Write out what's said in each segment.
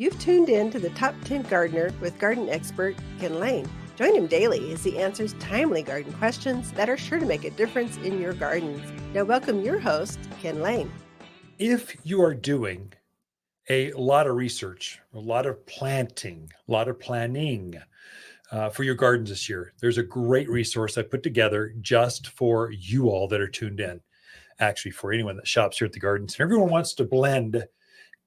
You've tuned in to the Top 10 Gardener with garden expert Ken Lain. Join him daily as he answers timely garden questions that are sure to make a difference in your gardens. Now welcome your host, Ken Lain. If you are doing a lot of research, a lot of planting, a lot of planning for your gardens this year, there's a great resource I put together just for you all that are tuned in. Actually, for anyone that shops here at the Garden Center. Everyone wants to blend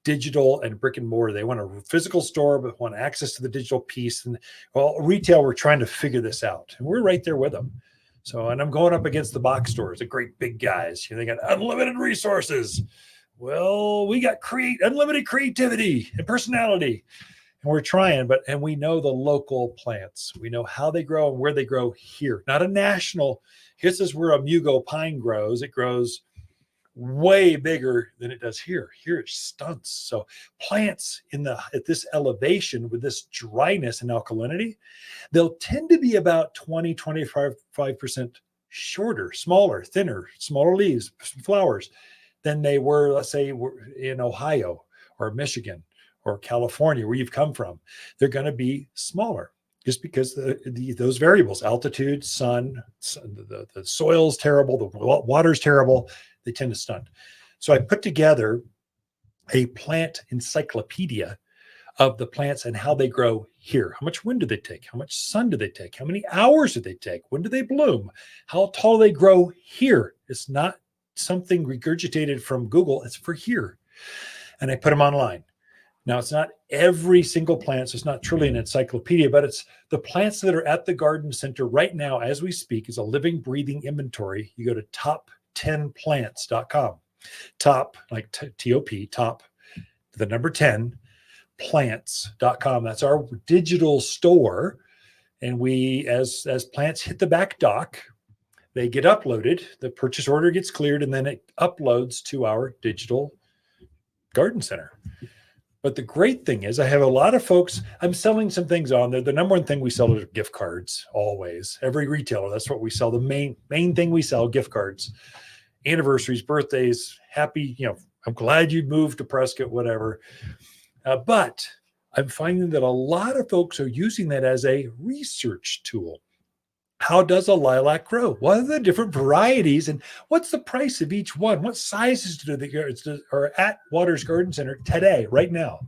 digital and brick and mortar. They want a physical store, but want access to the digital piece. And well, retail, we're trying to figure this out. And we're right there with them. So, and I'm going up against the box stores, the great big guys. They got unlimited resources. Well, we got unlimited creativity and personality. And we're trying, and we know the local plants. We know how they grow and where they grow here. Not a national. This is where a mugo pine grows. It grows way bigger than it does here. Here it stunts. So plants at this elevation with this dryness and alkalinity, they'll tend to be about 25% shorter, smaller, thinner, smaller leaves, flowers than they were, let's say, in Ohio or Michigan or California, where you've come from. They're going to be smaller just because those variables, altitude, sun, the soil's terrible, the water's terrible, they tend to stunt. So I put together a plant encyclopedia of the plants and how they grow here. How much wind do they take? How much sun do they take? How many hours do they take? When do they bloom? How tall they grow here? It's not something regurgitated from Google. It's for here. And I put them online. Now, it's not every single plant, so it's not truly an encyclopedia, but it's the plants that are at the garden center right now as we speak is a living, breathing inventory. You go to top10plants.com. Top, like T-O-P, top, the number 10, plants.com. That's our digital store. And we, as plants hit the back dock, they get uploaded, the purchase order gets cleared, and then it uploads to our digital garden center. But the great thing is I have a lot of folks, I'm selling some things on there. The number one thing we sell is gift cards, always. Every retailer, that's what we sell. The main thing we sell, gift cards, anniversaries, birthdays, happy, I'm glad you moved to Prescott, whatever. But I'm finding that a lot of folks are using that as a research tool. How does a lilac grow? What are the different varieties and what's the price of each one? What sizes are at Waters Garden Center today, right now?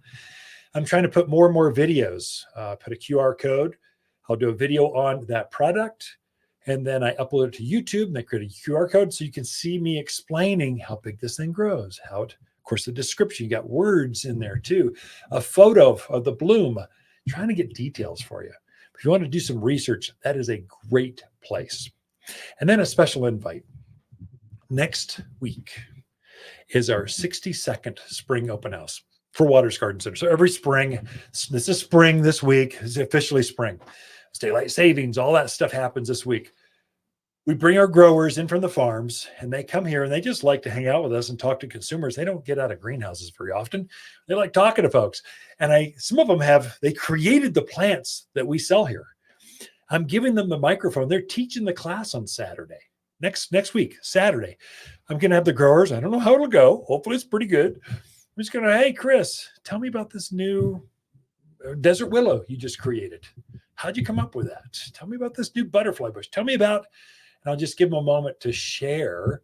I'm trying to put more and more videos, put a QR code. I'll do a video on that product and then I upload it to YouTube and I create a QR code so you can see me explaining how big this thing grows. Of course, the description, you got words in there too, a photo of the bloom, trying to get details for you. If you want to do some research, that is a great place. And then a special invite. Next week is our 62nd spring open house for Waters Garden Center. So every spring, this is spring this week, is officially spring. Daylight savings, all that stuff happens this week. We bring our growers in from the farms and they come here and they just like to hang out with us and talk to consumers. They don't get out of greenhouses very often. They like talking to folks. And some of them they created the plants that we sell here. I'm giving them the microphone. They're teaching the class on Saturday. Next week, Saturday. I'm going to have the growers. I don't know how it'll go. Hopefully it's pretty good. I'm just going to, hey, Chris, tell me about this new desert willow you just created. How'd you come up with that? Tell me about this new butterfly bush. Tell me about... And I'll just give them a moment to share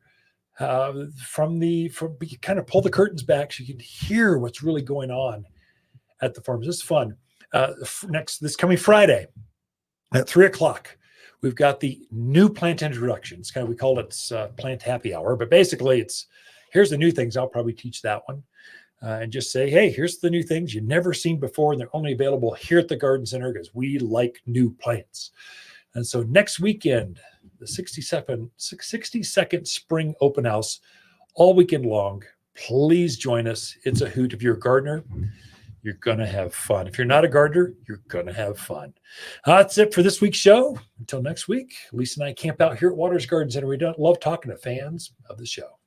kind of pull the curtains back so you can hear what's really going on at the farms. This is fun. This coming Friday at 3:00, we've got the new plant introductions. We call it plant happy hour, but basically here's the new things. I'll probably teach that one and just say, hey, here's the new things you've never seen before. And they're only available here at the Garden Center because we like new plants. And so next weekend, the 62nd spring open house, all weekend long. Please join us. It's a hoot. If you're a gardener, you're going to have fun. If you're not a gardener, you're going to have fun. That's it for this week's show. Until next week, Lisa and I camp out here at Waters Garden Center. We love talking to fans of the show.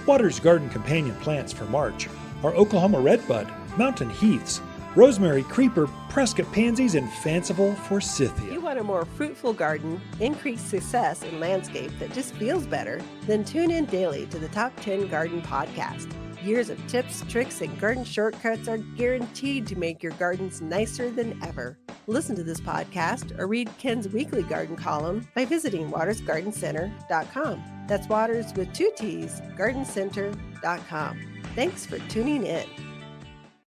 Waters Garden companion plants for March are Oklahoma redbud, mountain heaths, rosemary creeper, Prescott pansies, and fanciful forsythia. You want a more fruitful garden, increased success in landscape that just feels better? Then tune in daily to the Top 10 Garden Podcast. Years of tips, tricks, and garden shortcuts are guaranteed to make your gardens nicer than ever. Listen to this podcast or read Ken's weekly garden column by visiting watersgardencenter.com. That's Waters with 2 T's, gardencenter.com. Thanks for tuning in.